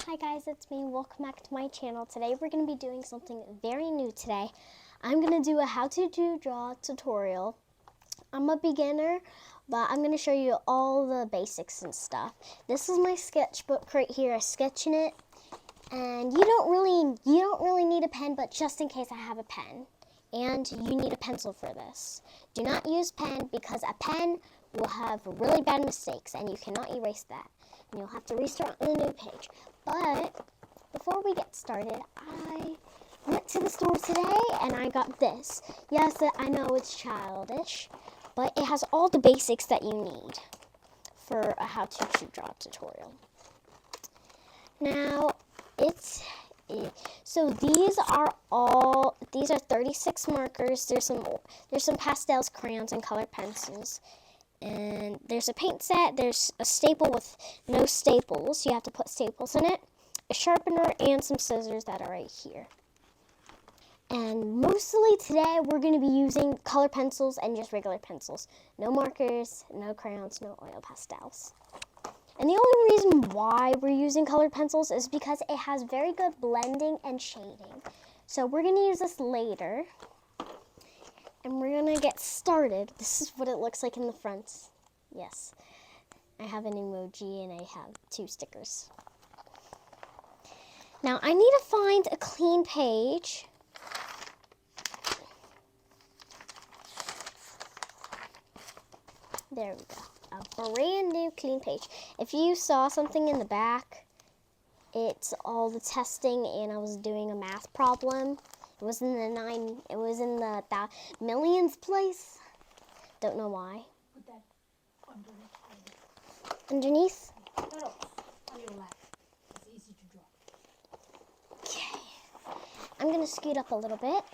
Hi guys, it's me. Welcome back to my channel. Today we're going to be doing something very new today. I'm going to do a how to draw tutorial. I'm a beginner, but I'm going to show you all the basics and stuff. This is my sketchbook right here. I'm sketching it. And you don't really need a pen, but just in case I have a pen. And you need a pencil for this. Do not use pen because a pen will have really bad mistakes and you cannot erase that. And you'll have to restart on a new page. But before we get started, I went to the store today and I got this. Yes, I know it's childish, but it has all the basics that you need for a how to draw tutorial. Now, so these are 36 markers. There's some pastels, crayons, and colored pencils. And there's a paint set, there's a staple with no staples. You have to put staples in it, a sharpener, and some scissors that are right here. And mostly today we're going to be using color pencils and just regular pencils. No markers, no crayons, no oil pastels. And the only reason why we're using colored pencils is because it has very good blending and shading. So we're going to use this later. And we're going to get started. This is what it looks like in the front. Yes, I have an emoji and I have 2 stickers. Now, I need to find a clean page. There we go. A brand new clean page. If you saw something in the back, it's all the testing and I was doing a math problem. It was in the millions place. Don't know why. Put that underneath. Underneath? No, on your lap. It's easy to draw. Okay. I'm going to scoot up a little bit.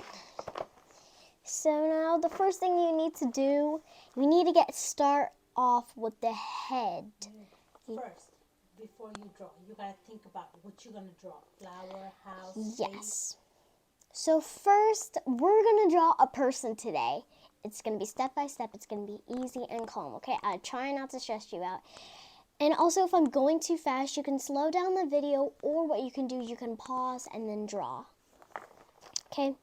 So now the first thing you need to do, you need to start off with the head. First, before you draw, you got to think about what you're going to draw. Flower, house, Yes. face. So first, we're going to draw a person today. It's going to be step by step. It's going to be easy and calm, okay? I try not to stress you out. And also, if I'm going too fast, you can slow down the video, or what you can do, you can pause and then draw. Okay?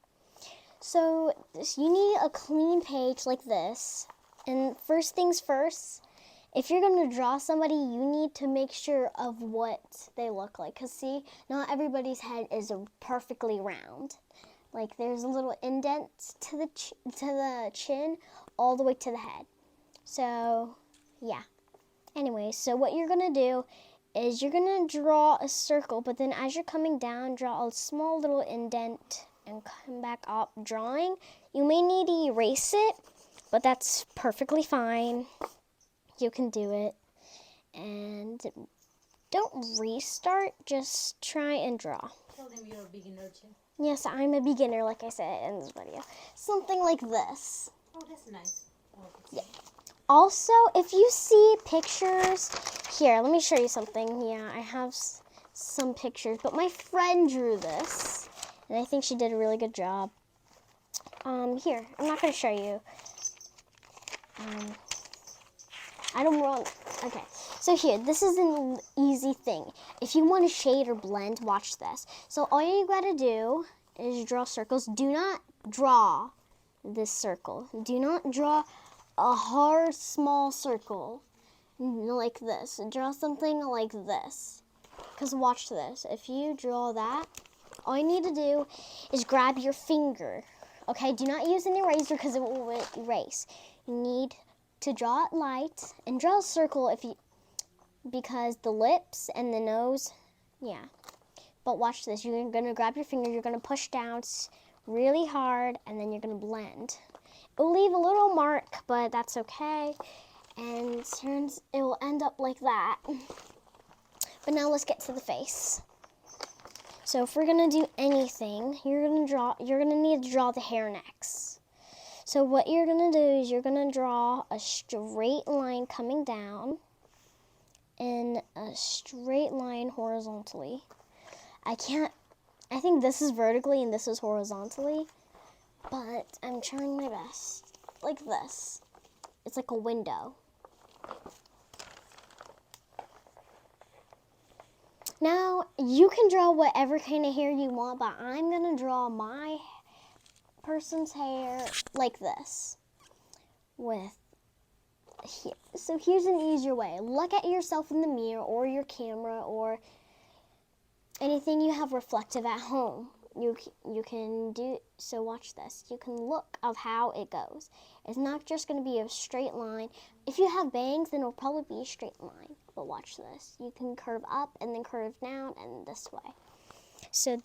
So you need a clean page like this. And first things first, if you're going to draw somebody, you need to make sure of what they look like. Because see, not everybody's head is perfectly round. Like there's a little indent to the chin all the way to the head. So, yeah. Anyway, so what you're going to do is you're going to draw a circle, but then as you're coming down, draw a small little indent and come back up drawing. You may need to erase it, but that's perfectly fine. You can do it. And don't restart, just try and draw. Tell them you're a beginner too. Yes, I'm a beginner, like I said in this video. Something like this. Oh, that's nice. Oh, Yeah. Also, if you see pictures, here, let me show you something. Yeah, I have some pictures, but my friend drew this, and I think she did a really good job. Here, I'm not going to show you. I don't want, okay. So here, this is an easy thing. If you want to shade or blend, watch this. So all you got to do is draw circles. Do not draw this circle. Do not draw a hard, small circle like this. Draw something like this. Because watch this. If you draw that, all you need to do is grab your finger. Okay, do not use an eraser because it will erase. You need to draw it light and draw a circle because the lips and the nose, yeah. But watch this. You're going to grab your finger, you're going to push down really hard, and then you're going to blend. It will leave a little mark, but that's okay. And it will end up like that. But now let's get to the face. So if we're going to do anything, you're going to need to draw the hair next. So what you're going to do is you're going to draw a straight line coming down and a straight line horizontally. I think this is vertically and this is horizontally, but I'm trying my best. Like this. It's like a window. Now, you can draw whatever kind of hair you want, but I'm going to draw my person's hair like this. With here. So here's an easier way. Look at yourself in the mirror or your camera or anything you have reflective at home. You can do, so watch this. You can look of how it goes. It's not just going to be a straight line. If you have bangs, then it'll probably be a straight line. But watch this. You can curve up and then curve down and this way. So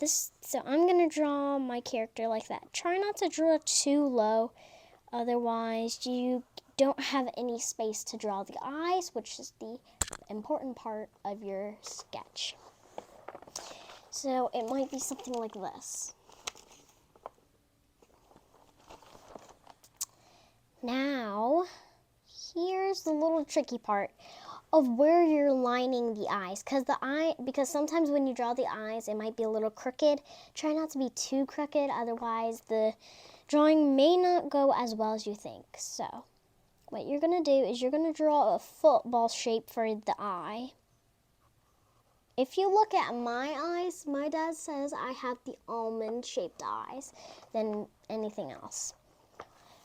I'm going to draw my character like that. Try not to draw too low. Otherwise, you don't have any space to draw the eyes, which is the important part of your sketch. So it might be something like this. Now, here's the little tricky part of where you're lining the eyes. Because sometimes when you draw the eyes, it might be a little crooked. Try not to be too crooked, otherwise the drawing may not go as well as you think. So, what you're going to do is you're going to draw a football shape for the eye. If you look at my eyes, my dad says I have the almond-shaped eyes than anything else.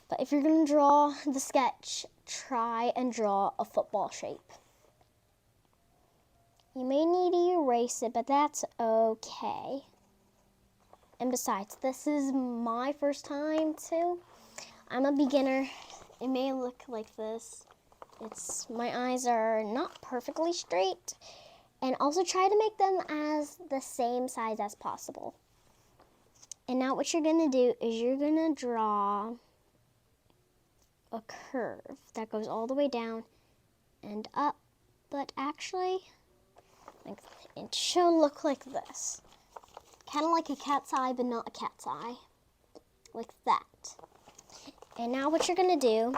But if you're going to draw the sketch, try and draw a football shape. You may need to erase it, but that's okay. And besides, this is my first time too. I'm a beginner. It may look like this. My eyes are not perfectly straight. And also try to make them as the same size as possible. And now what you're going to do is you're going to draw a curve that goes all the way down and up. But actually, it should look like this. Kind of like a cat's eye, but not a cat's eye. Like that. And now what you're going to do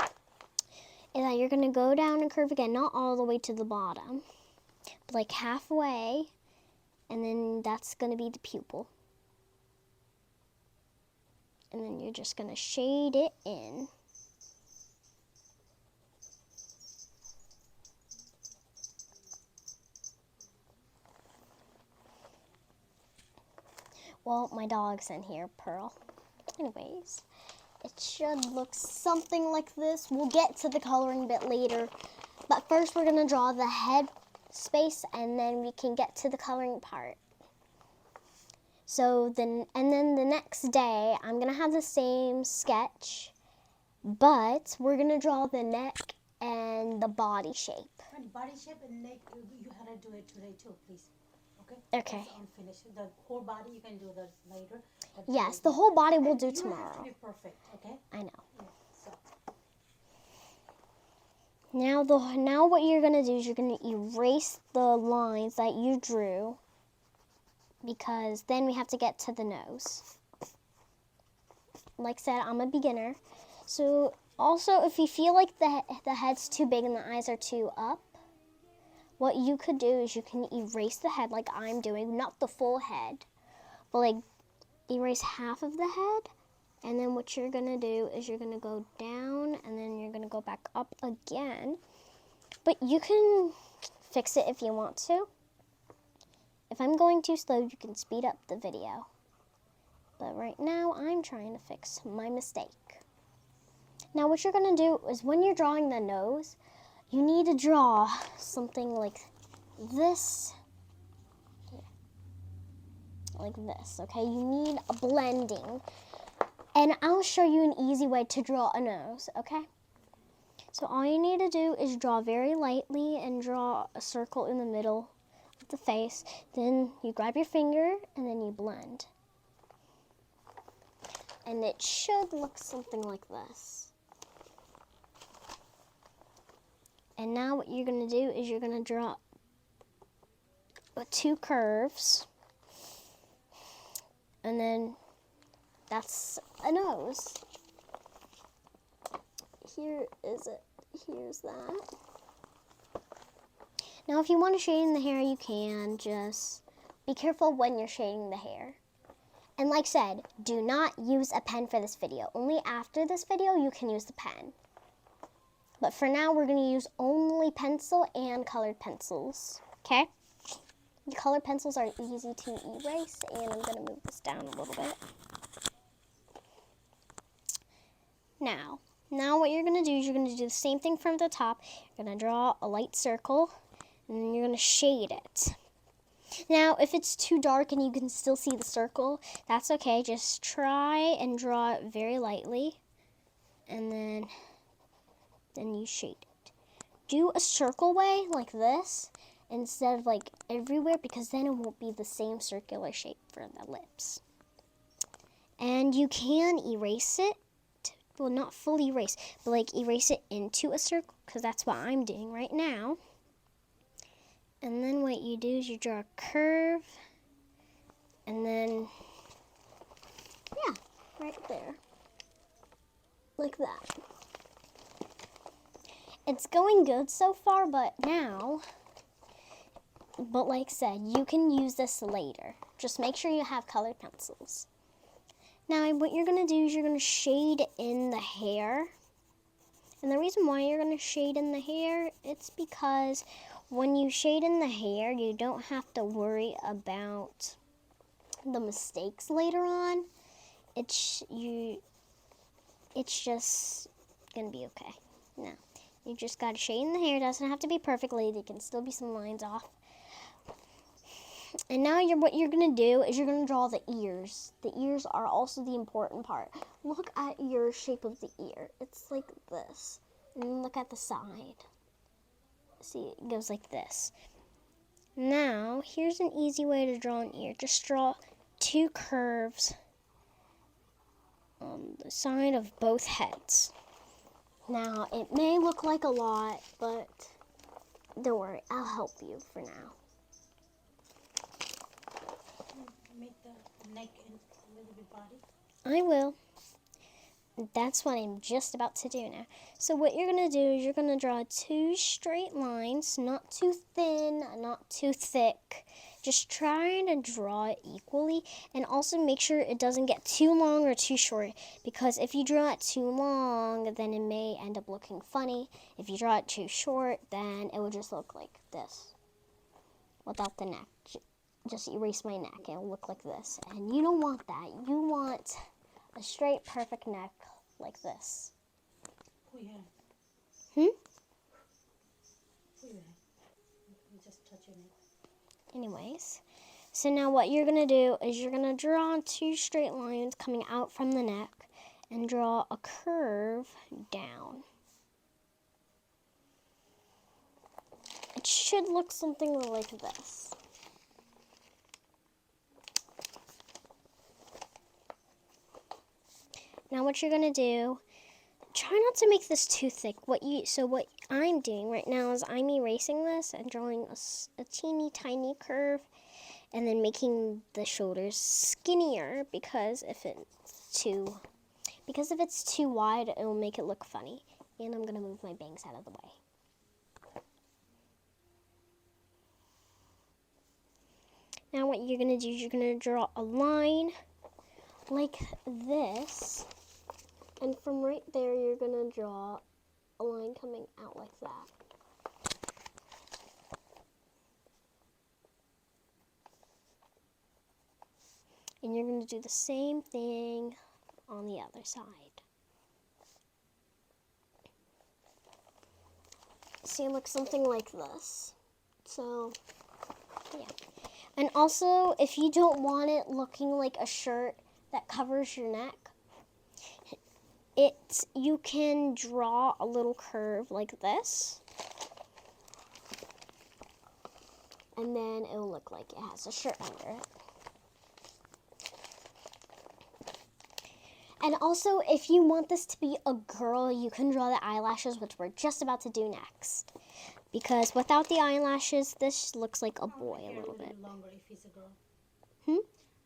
is that you're going to go down and curve again, not all the way to the bottom, but like halfway, and then that's going to be the pupil. And then you're just going to shade it in. Well, my dog's in here, Pearl. Anyways, it should look something like this. We'll get to the coloring bit later. But first we're going to draw the head space and then we can get to the coloring part. So then the next day I'm going to have the same sketch, but we're going to draw the neck and the body shape. And body shape and neck, you have to do it today too, please. Okay. It's unfinished. The whole body you can do that later. Yes, the whole body we'll do tomorrow. You have to be perfect, okay? I know. Yeah, so. Now what you're going to do is you're going to erase the lines that you drew, because then we have to get to the nose. Like I said, I'm a beginner. So also, if you feel like the head's too big and the eyes are too up, what you could do is you can erase the head like I'm doing, not the full head, but like erase half of the head. And then what you're going to do is you're going to go down and then you're going to go back up again. But you can fix it if you want to. If I'm going too slow, you can speed up the video. But right now, I'm trying to fix my mistake. Now what you're going to do is when you're drawing the nose, you need to draw something like this. Like this, okay? You need a blending. And I'll show you an easy way to draw a nose, okay? So all you need to do is draw very lightly and draw a circle in the middle of the face. Then you grab your finger and then you blend. And it should look something like this. And now what you're going to do is you're going to draw two curves. And then that's a nose. Here is it. Here's that. Now if you want to shade in the hair, you can. Just be careful when you're shading the hair. And like I said, do not use a pen for this video. Only after this video you can use the pen. But for now, we're going to use only pencil and colored pencils. Okay? The colored pencils are easy to erase, and I'm going to move this down a little bit. Now what you're going to do is you're going to do the same thing from the top. You're going to draw a light circle, and then you're going to shade it. Now, if it's too dark and you can still see the circle, that's okay. Just try and draw it very lightly, and then you shade it. Do a circle way like this instead of like everywhere, because then it won't be the same circular shape for the lips. And you can erase it. Well, not fully erase, but like erase it into a circle, because that's what I'm doing right now. And then what you do is you draw a curve, and then, yeah, right there, like that. It's going good so far, but like I said, you can use this later. Just make sure you have colored pencils. Now, what you're going to do is you're going to shade in the hair. And the reason why you're going to shade in the hair, it's because when you shade in the hair, you don't have to worry about the mistakes later on. It's just going to be okay. Now, you just got to shade in the hair. It doesn't have to be perfectly. There can still be some lines off. And now what you're going to do is you're going to draw the ears. The ears are also the important part. Look at your shape of the ear. It's like this. And look at the side. See, it goes like this. Now, here's an easy way to draw an ear. Just draw two curves on the side of both heads. Now, it may look like a lot, but don't worry, I'll help you for now. Make the neck and a little bit body. I will. That's what I'm just about to do now. So what you're going to do is you're going to draw two straight lines, not too thin, not too thick. Just try to draw it equally, and also make sure it doesn't get too long or too short, because if you draw it too long, then it may end up looking funny. If you draw it too short, then it will just look like this without the neck. Just erase my neck. It'll look like this. And you don't want that. You want a straight, perfect neck like this. Oh, yeah. Hmm? Oh, yeah. You just touch your neck. Anyways, so now what you're going to do is you're going to draw two straight lines coming out from the neck and draw a curve down. It should look something like this. Now what you're going to do, try not to make this too thick. What I'm doing right now is I'm erasing this and drawing a teeny tiny curve, and then making the shoulders skinnier, because if it's too wide, it will make it look funny. And I'm going to move my bangs out of the way. Now what you're going to do is you're going to draw a line like this. And from right there, you're going to draw a line coming out like that. And you're going to do the same thing on the other side. See, it looks something like this. So, yeah. And also, if you don't want it looking like a shirt that covers your neck, you can draw a little curve like this, and then it will look like it has a shirt under it. And also, if you want this to be a girl, you can draw the eyelashes, which we're just about to do next. Because without the eyelashes, this looks like a boy a little bit. Longer if he's a girl. I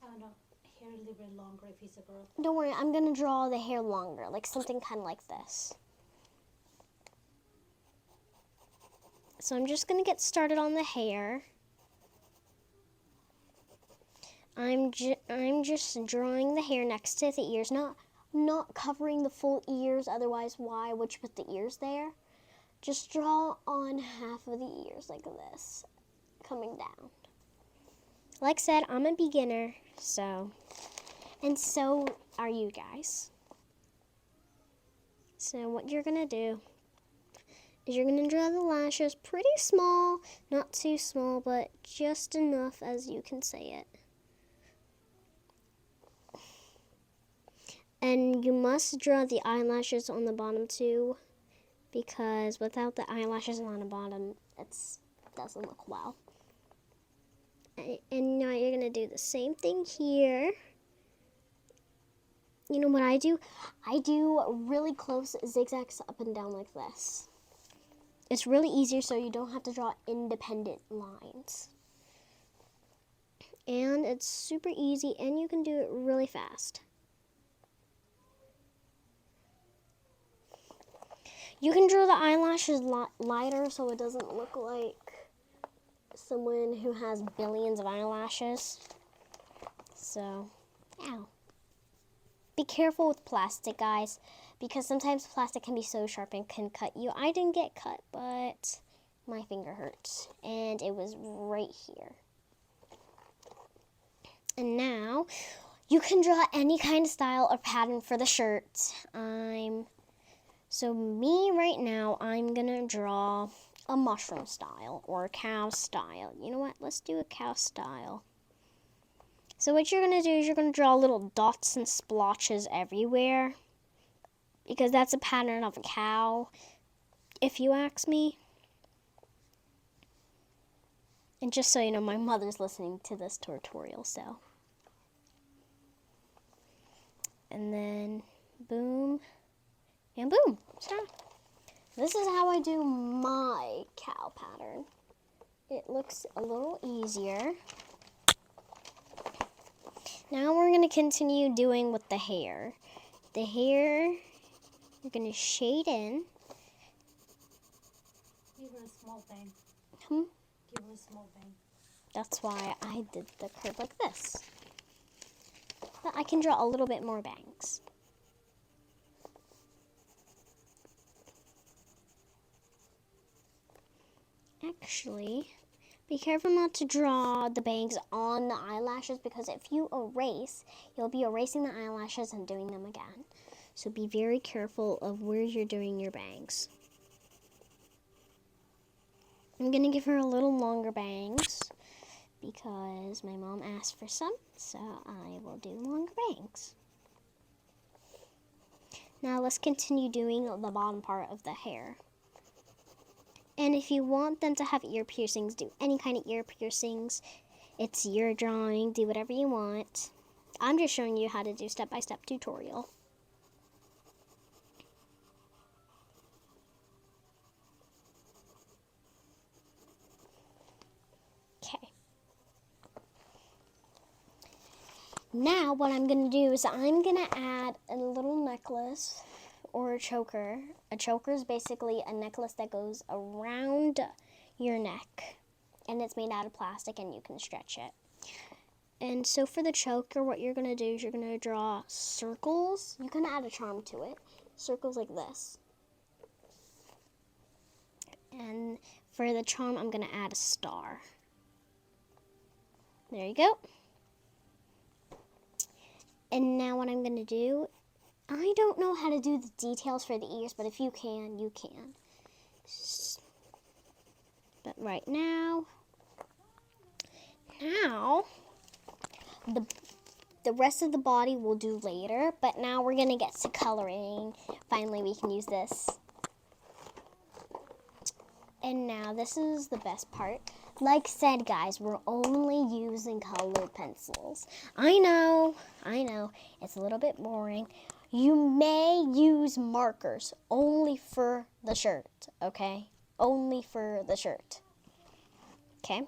don't know. Hair a little bit longer if he's a girl. Don't worry, I'm going to draw the hair longer, like something kind of like this. So I'm just going to get started on the hair. I'm just drawing the hair next to the ears, not covering the full ears, otherwise why would you put the ears there? Just draw on half of the ears like this, coming down. Like I said, I'm a beginner, and so are you guys. So what you're gonna do is you're gonna draw the lashes pretty small, not too small, but just enough as you can say it. And you must draw the eyelashes on the bottom too, because without the eyelashes on the bottom, it doesn't look well. And now you're gonna do the same thing here. You know what I do? I do really close zigzags up and down like this. It's really easier so you don't have to draw independent lines. And it's super easy and you can do it really fast. You can draw the eyelashes lighter so it doesn't look like someone who has billions of eyelashes. So, ow. Be careful with plastic, guys, because sometimes plastic can be so sharp and can cut you. I didn't get cut, but my finger hurts, and it was right here. And now, you can draw any kind of style or pattern for the shirt. So me right now, I'm gonna draw a mushroom style or a cow style. You know what? Let's do a cow style. So what you're going to do is you're going to draw little dots and splotches everywhere, because that's a pattern of a cow, if you ask me. And just so you know, my mother's listening to this tutorial, so. And then boom and boom. Stop. This is how I do my cow pattern. It looks a little easier. Now we're going to continue doing with the hair. The hair, you're going to shade in. Give her a small bang. Give her a small bang. That's why I did the curve like this. But I can draw a little bit more bangs. Actually, be careful not to draw the bangs on the eyelashes, because if you erase, you'll be erasing the eyelashes and doing them again. So be very careful of where you're doing your bangs. I'm going to give her a little longer bangs because my mom asked for some, so I will do longer bangs. Now let's continue doing the bottom part of the hair. And if you want them to have ear piercings, do any kind of ear piercings. It's your drawing, do whatever you want. I'm just showing you how to do step-by-step tutorial. Okay. Now what I'm going to do is I'm going to add a little necklace or a choker. A choker is basically a necklace that goes around your neck, and it's made out of plastic and you can stretch it. And so for the choker, what you're going to do is you're going to draw circles. You can add a charm to it. Circles like this. And for the charm, I'm going to add a star. There you go. And now what I'm going to do, I don't know how to do the details for the ears, but if you can, you can. But right now, the rest of the body we'll do later, but now we're going to get to coloring. Finally, we can use this. And now this is the best part. Like said, guys, we're only using colored pencils. I know, it's a little bit boring. You may use markers only for the shirt, okay? Only for the shirt, okay?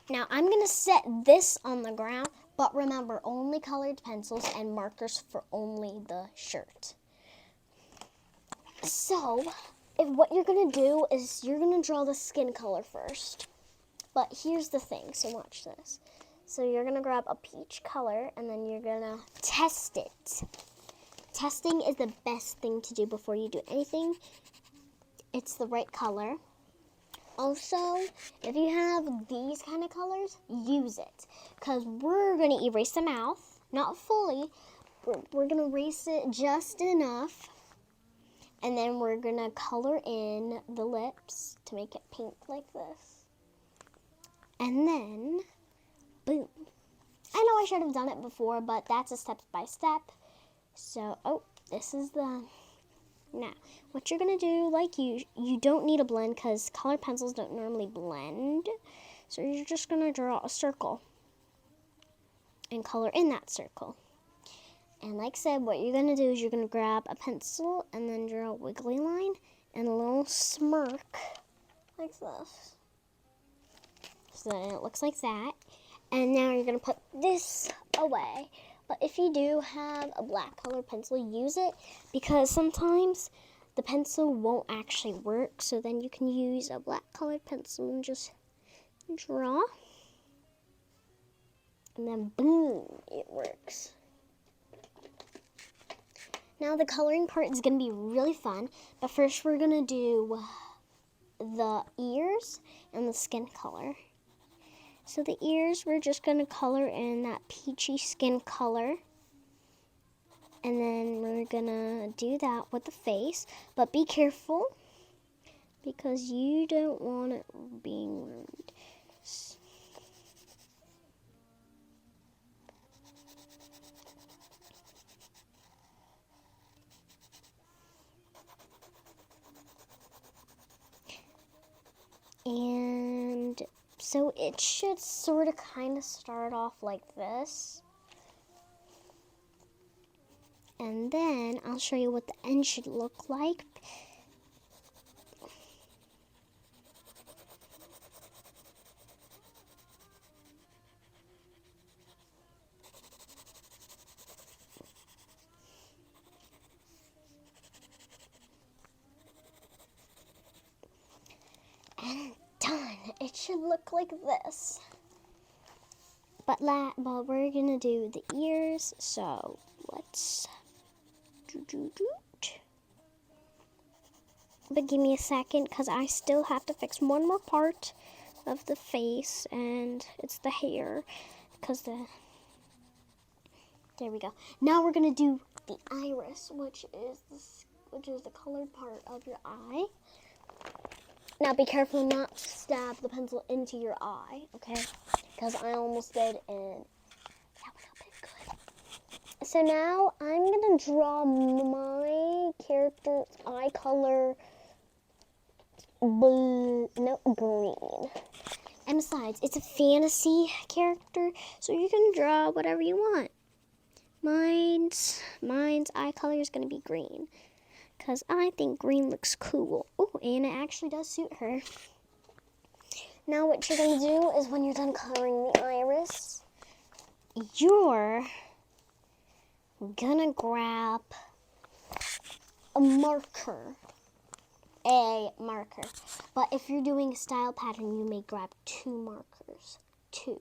Now, I'm going to set this on the ground, but remember, only colored pencils and markers for only the shirt. So, what you're going to do is you're going to draw the skin color first. But here's the thing, so watch this. So you're going to grab a peach color and then you're going to test it. Testing is the best thing to do before you do anything. It's the right color. Also, if you have these kind of colors, use it. Because we're going to erase the mouth. Not fully. We're going to erase it just enough. And then we're going to color in the lips to make it pink like this. And then, boom. I know I should have done it before, but that's a step by step. So, oh, this is the... Now, what you're going to do, like you don't need a blend because colored pencils don't normally blend. So you're just going to draw a circle and color in that circle. And like I said, what you're going to do is you're going to grab a pencil and then draw a wiggly line and a little smirk like this. So then it looks like that. And now you're going to put this away. But if you do have a black colored pencil, use it because sometimes the pencil won't actually work. So then you can use a black colored pencil and just draw. And then boom, it works. Now the coloring part is going to be really fun. But first we're going to do the ears and the skin color. So the ears, we're just going to color in that peachy skin color. And then we're going to do that with the face. But be careful because you don't want it being ruined. And so it should sort of kind of start off like this. And then I'll show you what the end should look like. And done. It should look like this. But we're gonna do the ears, so let's But give me a second because I still have to fix one more part of the face, and it's the hair because there we go. Now we're gonna do the iris, which is the colored part of your eye. Now be careful not to stab the pencil into your eye, okay? Because I almost did, and that would have been good. So now I'm gonna draw my character's eye color green. And besides, it's a fantasy character, so you can draw whatever you want. Mine's eye color is gonna be green. Because I think green looks cool. Oh, and it actually does suit her. Now what you're going to do is when you're done coloring the iris, you're going to grab a marker. But if you're doing a style pattern, you may grab 2 markers. 2.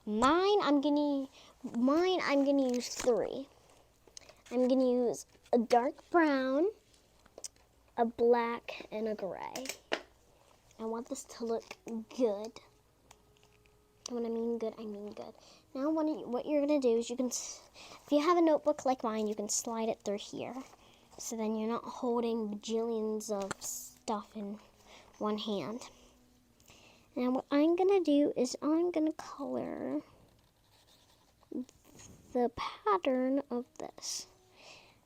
Mine, I'm going to use 3. I'm going to use a dark brown, a black, and a gray. I want this to look good. When I mean good, I mean good. Now what you're going to do is if you have a notebook like mine, you can slide it through here. So then you're not holding bajillions of stuff in one hand. Now what I'm going to do is I'm going to color the pattern of this.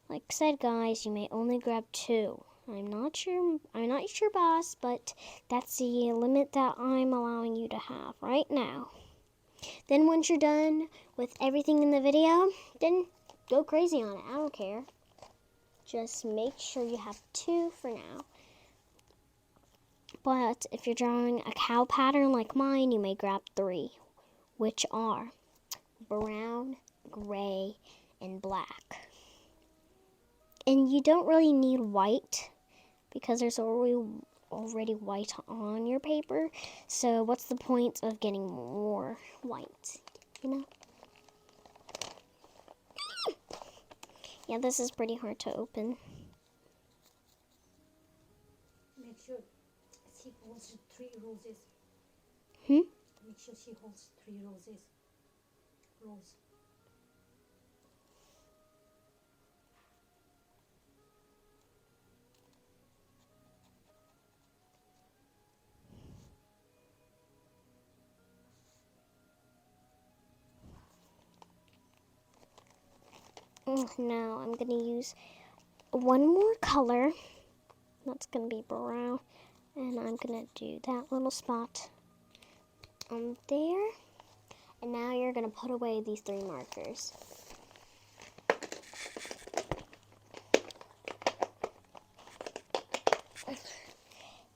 Like I said, guys, you may only grab 2. I'm not your boss, but that's the limit that I'm allowing you to have right now. Then once you're done with everything in the video, then go crazy on it. I don't care. Just make sure you have 2 for now. But if you're drawing a cow pattern like mine, you may grab 3, which are brown, gray, and black. And you don't really need white because there's already white on your paper. So what's the point of getting more white, you know? Yeah, this is pretty hard to open. Make sure, she holds 3 roses. Hmm? Make sure she holds 3 roses. Rose. Now I'm going to use one more color. That's going to be brown. And I'm going to do that little spot on there. And now you're going to put away these 3 markers.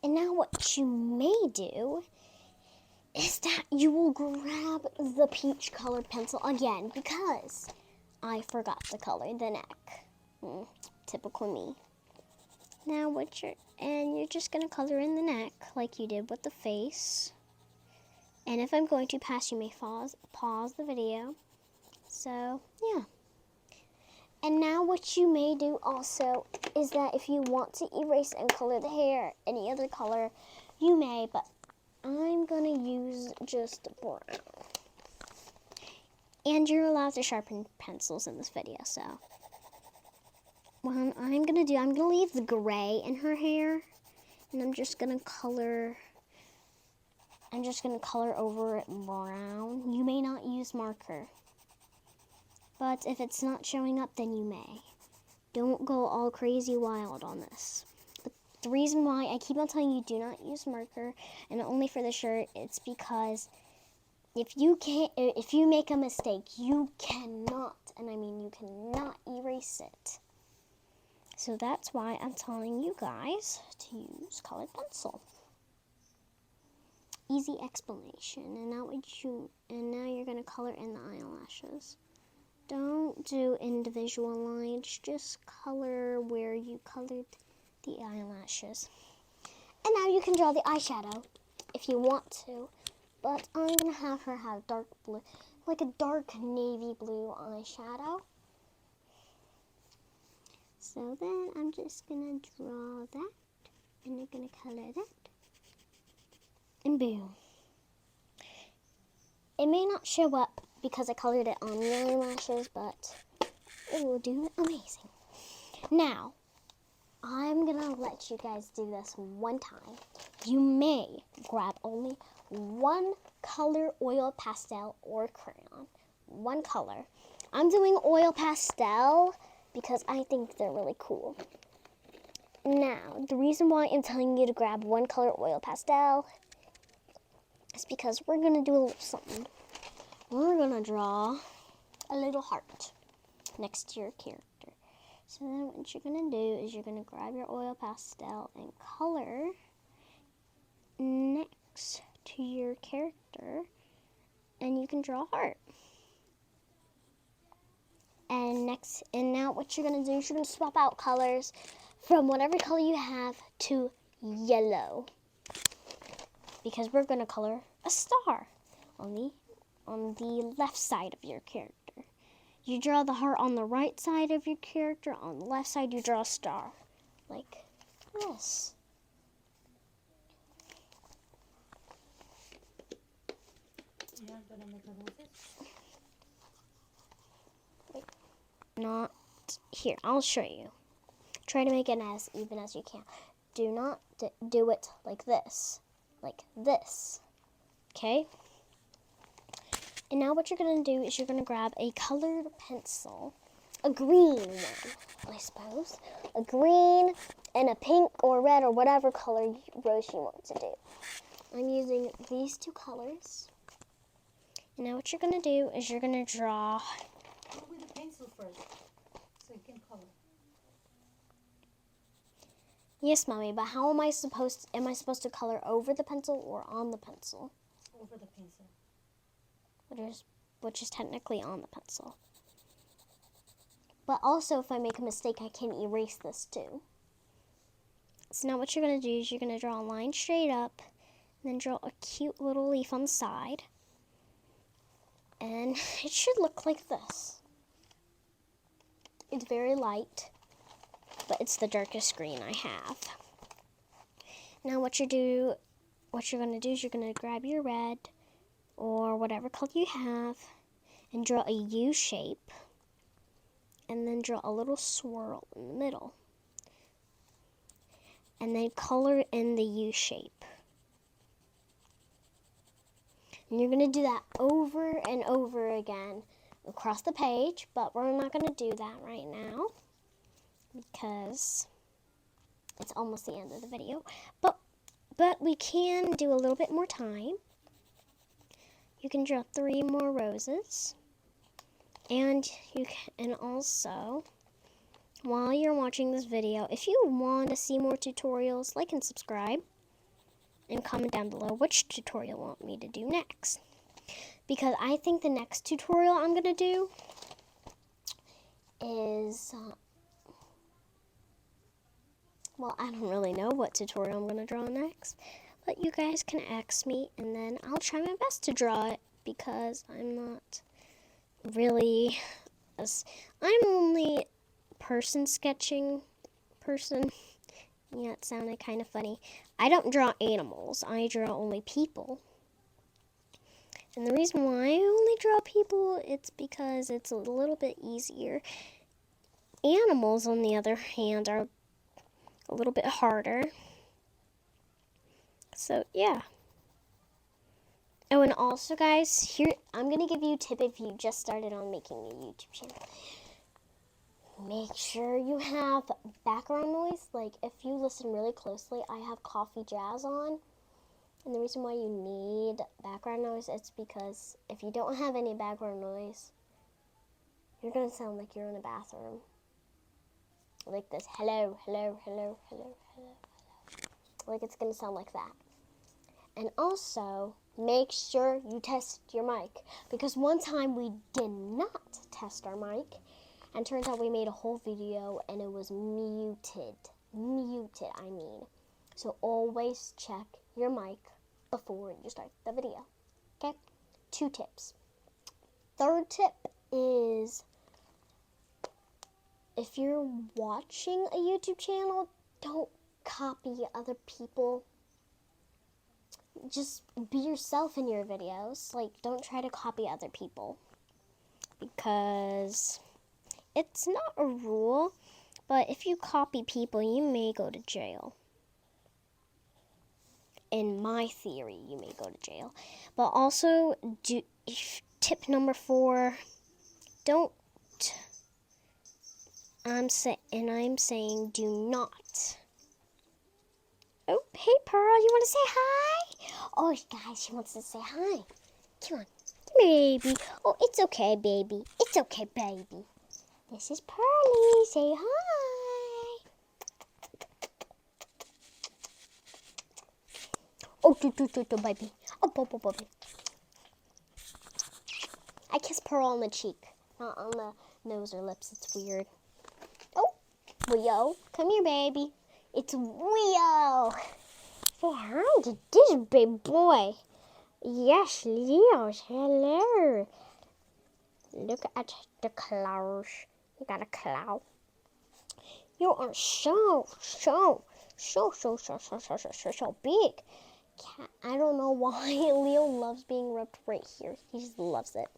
And now what you may do is that you will grab the peach colored pencil again because I forgot to color the neck. Typical me. Now you're just gonna color in the neck like you did with the face. And if I'm going to pass, you may pause the video. So yeah. And now what you may do also is that if you want to erase and color the hair any other color, you may, but I'm gonna use just brown. And you're allowed to sharpen pencils in this video, so what I'm gonna do, I'm gonna leave the gray in her hair, and I'm just gonna color over it brown. You may not use marker, but if it's not showing up, then you may. Don't go all crazy wild on this. But the reason why I keep on telling you do not use marker, and only for the shirt, it's because if you make a mistake, you cannot, and I mean you cannot erase it. So that's why I'm telling you guys to use colored pencil. Easy explanation. And now you're gonna color in the eyelashes. Don't do individual lines, just color where you colored the eyelashes. And now you can draw the eyeshadow if you want to. But I'm gonna have her have dark blue, like a dark navy blue eyeshadow. So then I'm just gonna draw that, and I'm gonna color that, and boom. It may not show up because I colored it on the eyelashes, but it will do amazing. Now, I'm gonna let you guys do this one time. You may grab only one color oil pastel or crayon. One color. I'm doing oil pastel because I think they're really cool. Now, the reason why I'm telling you to grab one color oil pastel is because we're going to do a little something. We're going to draw a little heart next to your character. So then what you're going to do is you're going to grab your oil pastel and color next to your character, and you can draw a heart. And now what you're going to do is you're going to swap out colors from whatever color you have to yellow. Because we're going to color a star on the left side of your character. You draw the heart on the right side of your character. On the left side, you draw a star. Like this. You're gonna make a roses? Not here. I'll show you. Try to make it as even as you can. Do not do it like this. Like this. Okay? And now what you're going to do is you're going to grab a colored pencil. A green one, I suppose. A green and a pink or red or whatever color rose you want to do. I'm using these 2 colors. And now what you're going to do is you're going to draw. Go with the pencil first, so you can color. Yes, Mommy, but how am I supposed to color over the pencil or on the pencil? Over the pencil. Which is technically on the pencil. But also, if I make a mistake, I can erase this too. So now what you're going to do is you're going to draw a line straight up, and then draw a cute little leaf on the side. And it should look like this. It's very light, but it's the darkest green I have. Now what you're gonna do is you're gonna grab your red or whatever color you have and draw a U shape, and then draw a little swirl in the middle, and then color in the U shape. And you're gonna do that over and over again across the page, but we're not gonna do that right now because it's almost the end of the video. But we can do a little bit more time. You can draw 3 more roses. And also, while you're watching this video, if you want to see more tutorials, like and subscribe. And comment down below which tutorial you want me to do next. Because I think the next tutorial I'm going to do is... well, I don't really know what tutorial I'm going to draw next. But you guys can ask me, and then I'll try my best to draw it. Because I'm not really... I'm only person sketching person. Yeah, it sounded kind of funny. I don't draw animals. I draw only people. And the reason why I only draw people, it's because it's a little bit easier. Animals, on the other hand, are a little bit harder. So, yeah. Oh, and also, guys, here, I'm going to give you a tip if you just started on making a YouTube channel. Make sure you have background noise. Like, if you listen really closely, I have Coffee Jazz on. And the reason why you need background noise is because if you don't have any background noise, you're going to sound like you're in a bathroom. Like this, hello, hello, hello, hello, hello, hello. Like it's going to sound like that. And also, make sure you test your mic. Because one time we did not test our mic. And turns out we made a whole video and it was muted. Muted, I mean. So always check your mic before you start the video. Okay? 2 tips. Third tip is if you're watching a YouTube channel, don't copy other people. Just be yourself in your videos. Like, don't try to copy other people. Because it's not a rule, but if you copy people, you may go to jail. In my theory, you may go to jail. But also, tip number 4, don't, I'm saying do not. Oh, hey, Pearl, you want to say hi? Oh, guys, she wants to say hi. Come on, baby. Oh, it's okay, baby. It's okay, baby. This is Pearly. Say hi. Oh, baby. Oh, baby. I kiss Pearl on the cheek, not on the nose or lips. It's weird. Oh, Leo, come here, baby. It's Leo. Say hi to this big boy. Yes, Leo. Hello. Look at the clouds. You got a cloud. You are so big. I don't know why Leo loves being rubbed right here. He just loves it.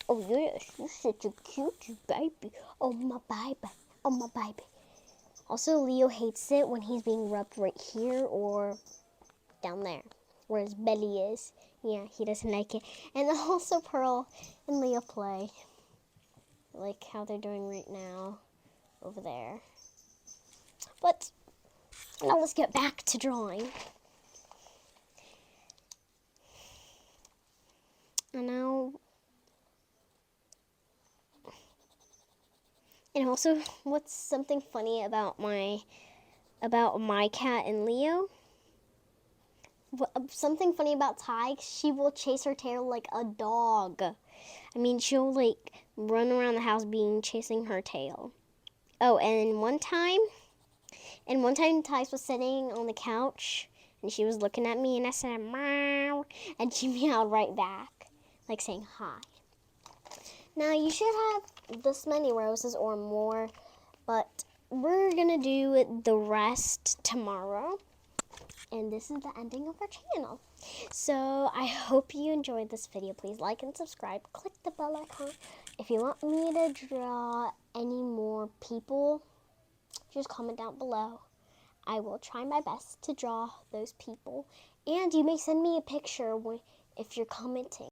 Oh, yes, you're such a cute baby. Oh, my baby. Oh, my baby. Also, Leo hates it when he's being rubbed right here or down there, where his belly is. Yeah, he doesn't like it. And also, Pearl and Leo play, like how they're doing right now over there. But now let's get back to drawing. And now, and also, what's something funny about my cat and Leo? Something funny about Ty, she will chase her tail like a dog. I mean, she'll like run around the house chasing her tail. Oh, and one time Ty was sitting on the couch and she was looking at me and I said, meow, and she meowed right back, like saying hi. Now, you should have this many roses or more, but we're gonna do the rest tomorrow. And this is the ending of our channel. So I hope you enjoyed this video. Please like and subscribe. Click the bell icon. If you want me to draw any more people, just comment down below. I will try my best to draw those people. And you may send me a picture if you're commenting.